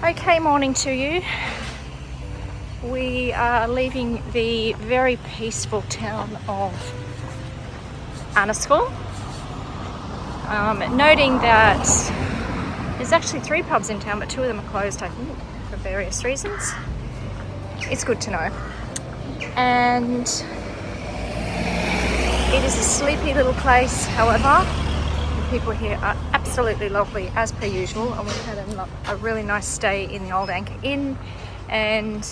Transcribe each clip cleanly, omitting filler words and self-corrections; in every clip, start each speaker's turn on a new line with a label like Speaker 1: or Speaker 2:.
Speaker 1: Okay, morning to you. We are leaving the very peaceful town of Annascaul. Noting that there's actually 3 pubs in town, but 2 of them are closed, I think, for various reasons. It's good to know. And it is a sleepy little place, however. The people here are absolutely lovely, as per usual, and we had a really nice stay in the Old Anchor Inn. And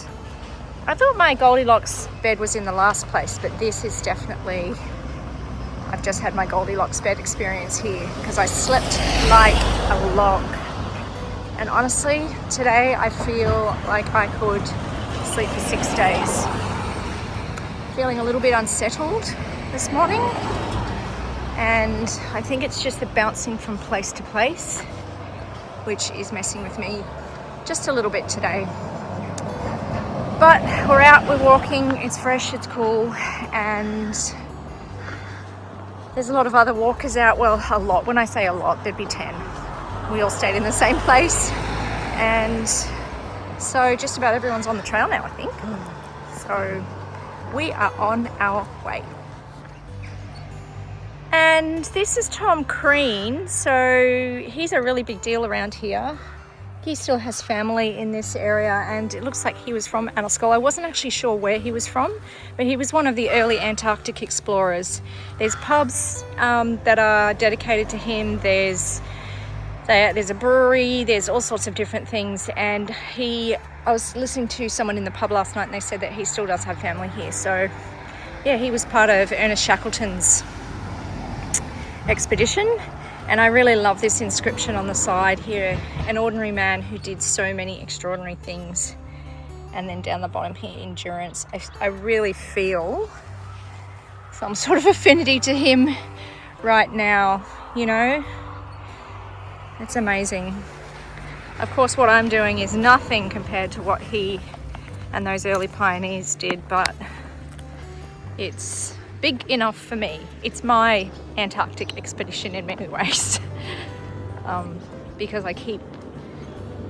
Speaker 1: I thought my Goldilocks bed was in the last place, but this is definitely, I've just had my Goldilocks bed experience here because I slept like a log. And honestly, today I feel like I could sleep for 6 days. Feeling a little bit unsettled this morning, and I think it's just the bouncing from place to place which is messing with me just a little bit today. But we're out, we're walking, it's fresh, it's cool, and there's a lot of other walkers out. Well, a lot. When I say a lot, there'd be 10. We all stayed in the same place, and so just about everyone's on the trail now, I think. So we are on our way. And this is Tom Crean. So he's a really big deal around here. He still has family in this area, and it looks like he was from Annascaul. I wasn't actually sure where he was from, but he was one of the early Antarctic explorers. There's pubs that are dedicated to him. There's a brewery, there's all sorts of different things. And I was listening to someone in the pub last night, and they said that he still does have family here. So yeah, he was part of Ernest Shackleton's expedition. And I really love this inscription on the side here, an ordinary man who did so many extraordinary things. And then down the bottom here, endurance. I really feel some sort of affinity to him right now, you know. It's amazing. Of course, what I'm doing is nothing compared to what he and those early pioneers did, but it's big enough for me. It's my Antarctic expedition in many ways, because I keep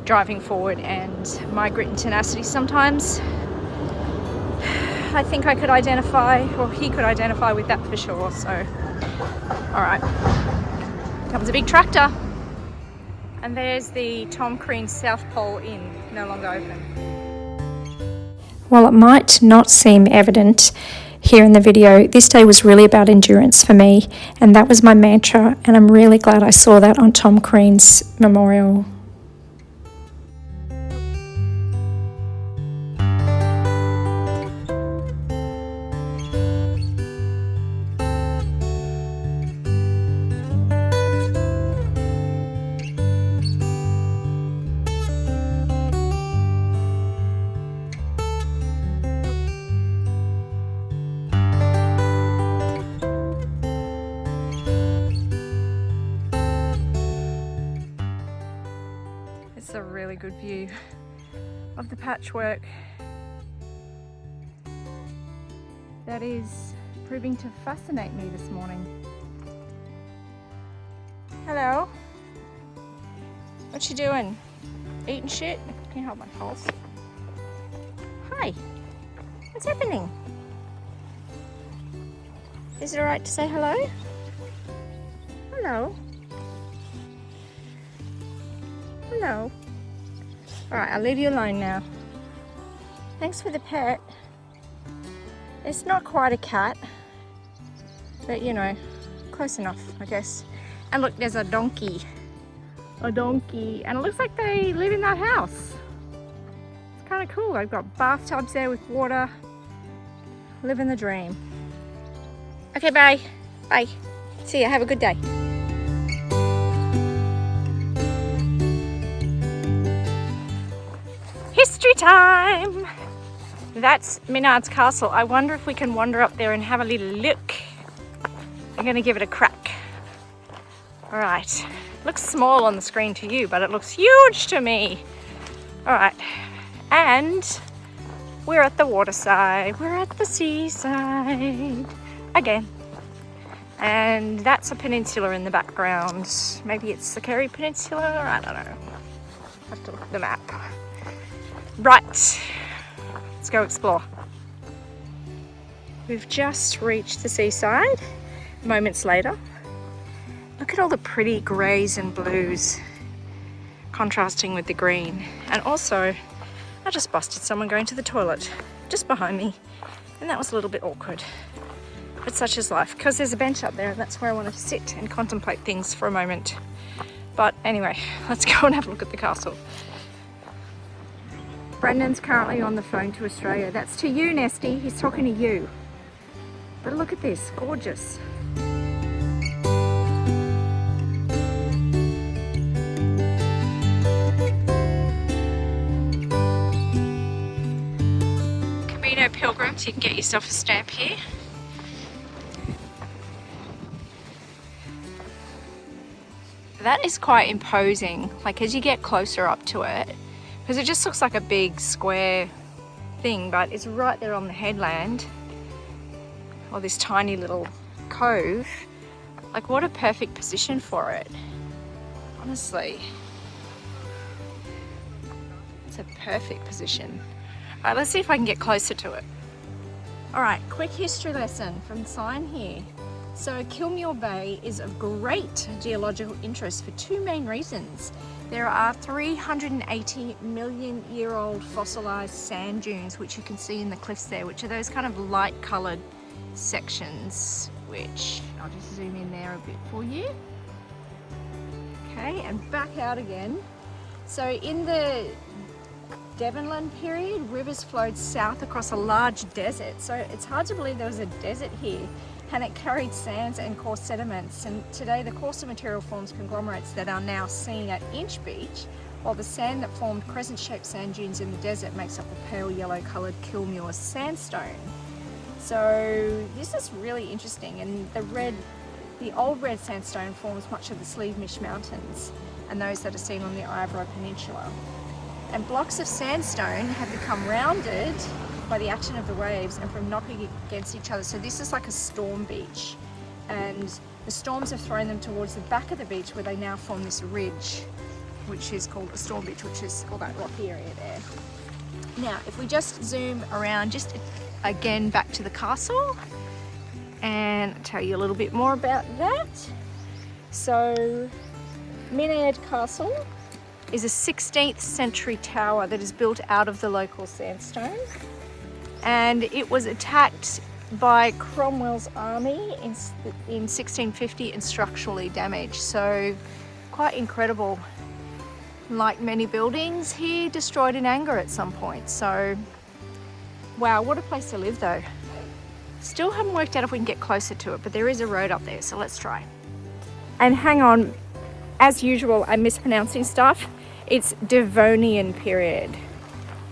Speaker 1: driving forward, and my grit and tenacity sometimes, I think I could identify, or he could identify with that for sure. So, all right, comes a big tractor. And there's the Tom Crean South Pole Inn, no longer open.
Speaker 2: While it might not seem evident here in the video, this day was really about endurance for me, and that was my mantra, and I'm really glad I saw that on Tom Crean's memorial.
Speaker 1: It's a really good view of the patchwork that is proving to fascinate me this morning. Hello. What you doing? Eating shit? Can you hold my pulse? Hi. What's happening? Is it alright to say hello? Hello. Hello. Alright, I'll leave you alone now. Thanks for the pet. It's not quite a cat, but you know, close enough, I guess. And look, there's a donkey. A donkey. And it looks like they live in that house. It's kind of cool. They've got bathtubs there with water. Living the dream. Okay, bye. Bye. See ya. Have a good day. History time! That's Maynard's Castle. I wonder if we can wander up there and have a little look. I'm gonna give it a crack. All right, looks small on the screen to you, but it looks huge to me. All right, and we're at the waterside. We're at the seaside again. And that's a peninsula in the background. Maybe it's the Kerry Peninsula, I don't know. have to look at the map. Right, let's go explore. We've just reached the seaside, moments later. Look at all the pretty greys and blues contrasting with the green. And also, I just busted someone going to the toilet just behind me, and that was a little bit awkward. But such is life, because there's a bench up there and that's where I wanted to sit and contemplate things for a moment. But anyway, let's go and have a look at the castle. Brendan's currently on the phone to Australia. That's to you, Nesty. He's talking to you. But look at this, gorgeous. Camino pilgrims, you can get yourself a stamp here. That is quite imposing, like as you get closer up to it, because it just looks like a big square thing, but it's right there on the headland, or this tiny little cove. Like, what a perfect position for it, honestly. It's a perfect position. All right, let's see if I can get closer to it. All right, quick history lesson from the sign here. So Kilmuir Bay is of great geological interest for two main reasons. There are 380 million year old fossilized sand dunes, which you can see in the cliffs there, which are those kind of light colored sections, which I'll just zoom in there a bit for you. Okay, and back out again. So in the Devonland period, rivers flowed south across a large desert. So it's hard to believe there was a desert here, and it carried sands and coarse sediments. And today the coarser material forms conglomerates that are now seen at Inch Beach, while the sand that formed crescent-shaped sand dunes in the desert makes up the pale yellow coloured Kilmuir sandstone. So this is really interesting, and the old red sandstone forms much of the Sleevemish Mountains and those that are seen on the Ivory Peninsula. And blocks of sandstone have become rounded by the action of the waves and from knocking against each other. So this is like a storm beach, and the storms have thrown them towards the back of the beach, where they now form this ridge, which is called a storm beach, which is all that rocky area there. Now, if we just zoom around just again back to the castle and tell you a little bit more about that. So Minard Castle is a 16th century tower that is built out of the local sandstone, and it was attacked by Cromwell's army in 1650 and structurally damaged. So quite incredible. Like many buildings here, destroyed in anger at some point. So wow, what a place to live though. Still haven't worked out if we can get closer to it, but there is a road up there, so let's try. And hang on, as usual, I'm mispronouncing stuff. It's Devonian period.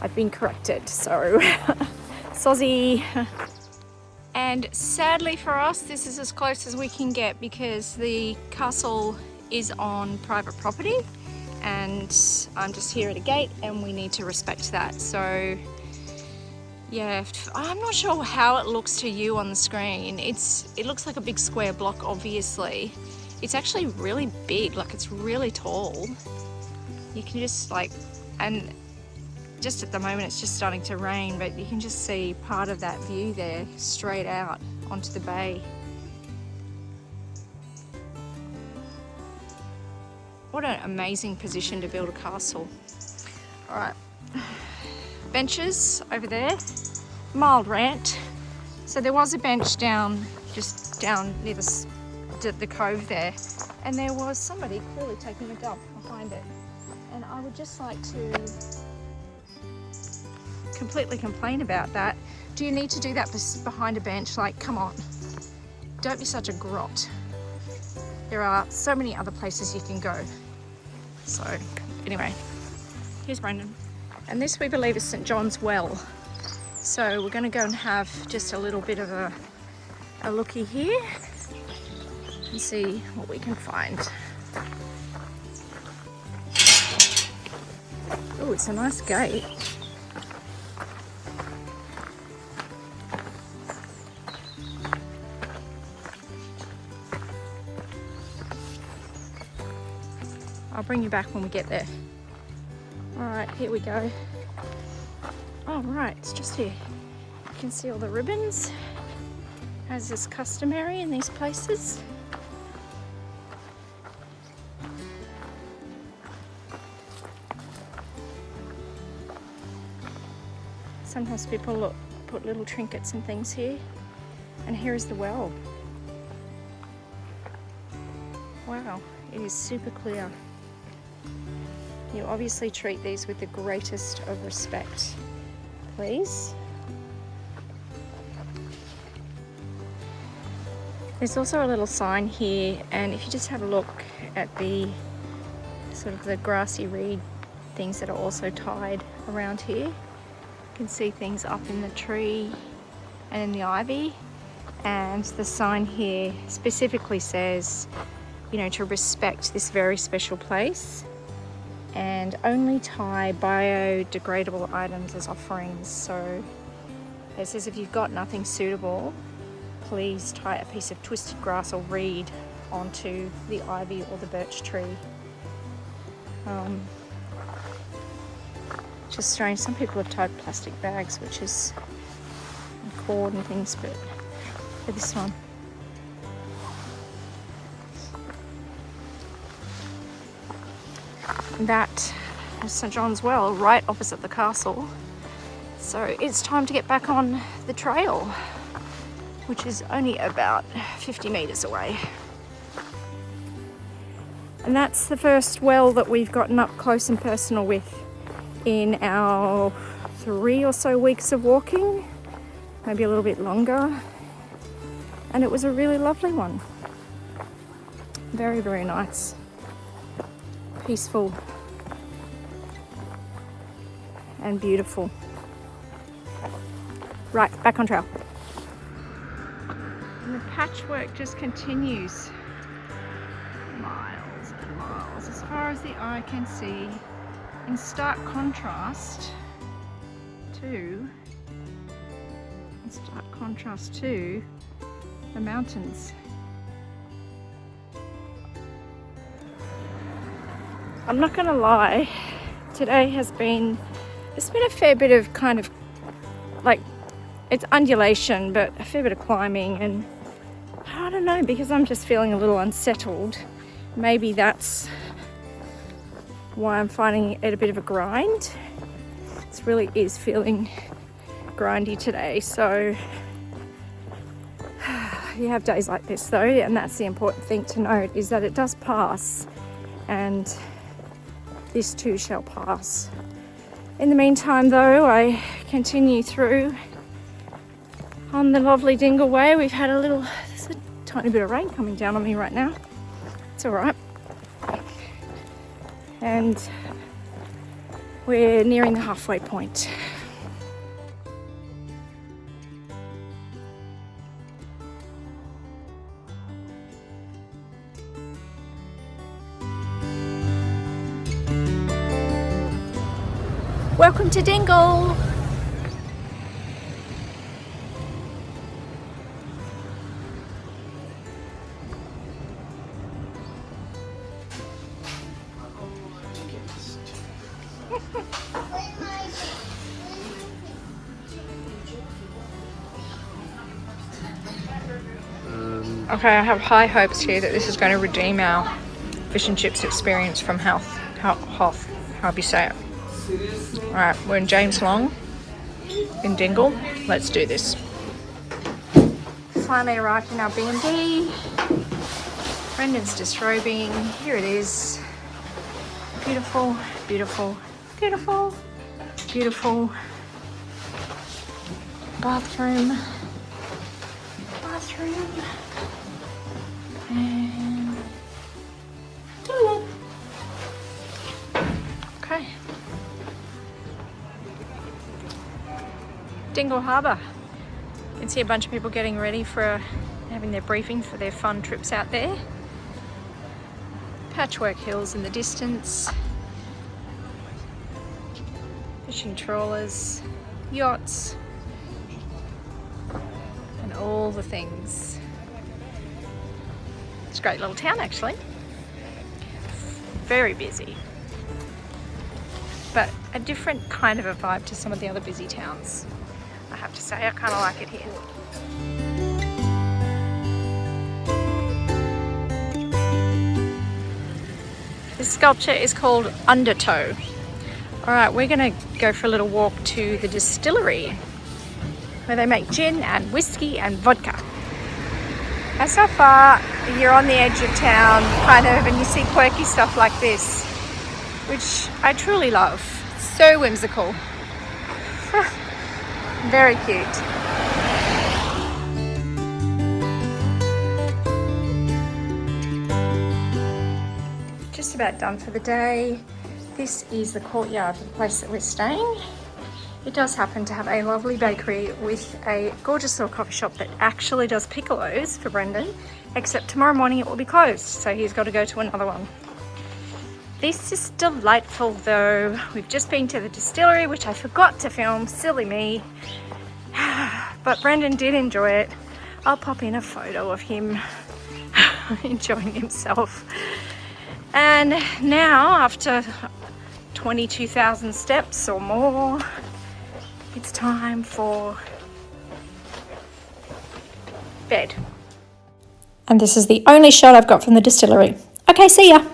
Speaker 1: I've been corrected, so sozzy. And sadly for us, this is as close as we can get, because the castle is on private property and I'm just here at a gate and we need to respect that. So yeah, I'm not sure how it looks to you on the screen. It looks like a big square block, obviously. It's actually really big, like it's really tall. You can just and just at the moment it's just starting to rain, but you can just see part of that view there straight out onto the bay. What an amazing position to build a castle. All right, benches over there, mild rant. So there was a bench just down near the cove there, and there was somebody clearly taking a dump behind it. And I would just like to completely complain about that. Do you need to do that behind a bench? Like, come on, don't be such a grot. There are so many other places you can go. So anyway, here's Brendan. And this, we believe, is St. John's Well. So we're gonna go and have just a little bit of a looky here and see what we can find. Oh, it's a nice gate. I'll bring you back when we get there. Alright, here we go. Oh right, it's just here. You can see all the ribbons, as is customary in these places. Sometimes people put little trinkets and things here. And here is the well. Wow, it is super clear. You obviously treat these with the greatest of respect, please. There's also a little sign here, and if you just have a look at the sort of the grassy reed things that are also tied around here, you can see things up in the tree and in the ivy. And the sign here specifically says, you know, to respect this very special place and only tie biodegradable items as offerings. So it says if you've got nothing suitable, please tie a piece of twisted grass or reed onto the ivy or the birch tree. Just strange. Some people have tied plastic bags, which is cord and things, but for this one. That is St. John's Well, right opposite the castle. So it's time to get back on the trail, which is only about 50 metres away. And that's the first well that we've gotten up close and personal with in our 3 or so weeks of walking, maybe a little bit longer. And it was a really lovely one. Very, very nice. Peaceful and beautiful. Right, back on trail. And the patchwork just continues. Miles and miles, as far as the eye can see, in stark contrast to the mountains. I'm not gonna lie, today it's been a fair bit of kind of like, it's undulation, but a fair bit of climbing, and I don't know, because I'm just feeling a little unsettled. Maybe that's why I'm finding it a bit of a grind. It really is feeling grindy today. So you have days like this though, and that's the important thing to note, is that it does pass, and this too shall pass. In the meantime though, I continue through on the lovely Dingle Way. We've had there's a tiny bit of rain coming down on me right now. It's all right. And we're nearing the halfway point. Welcome to Dingle. Okay, I have high hopes here that this is going to redeem our fish and chips experience from Hoth, however you say it. Alright, we're in James Long, in Dingle. Let's do this. Finally arrived in our B&B. Brendan's disrobing. Here it is. Beautiful, beautiful, beautiful, beautiful bathroom. And toilet. Okay. Dingle Harbour. You can see a bunch of people getting ready for having their briefing for their fun trips out there. Patchwork hills in the distance. Fishing trawlers, yachts, and all the things. It's a great little town actually. Very busy. but a different kind of a vibe to some of the other busy towns. I have to say, I kind of like it here. This sculpture is called Undertow. All right, we're gonna go for a little walk to the distillery where they make gin and whiskey and vodka. And so far, you're on the edge of town, kind of, and you see quirky stuff like this, which I truly love. So whimsical. Very cute. Just about done for the day. This is the courtyard of the place that we're staying. It does happen to have a lovely bakery with a gorgeous little coffee shop that actually does piccolos for Brendan, except tomorrow morning it will be closed, so he's got to go to another one. This is delightful though. We've just been to the distillery, which I forgot to film, silly me. But Brendan did enjoy it. I'll pop in a photo of him enjoying himself. And now, after 22,000 steps or more, it's time for bed.
Speaker 2: And this is the only shot I've got from the distillery. Okay, see ya.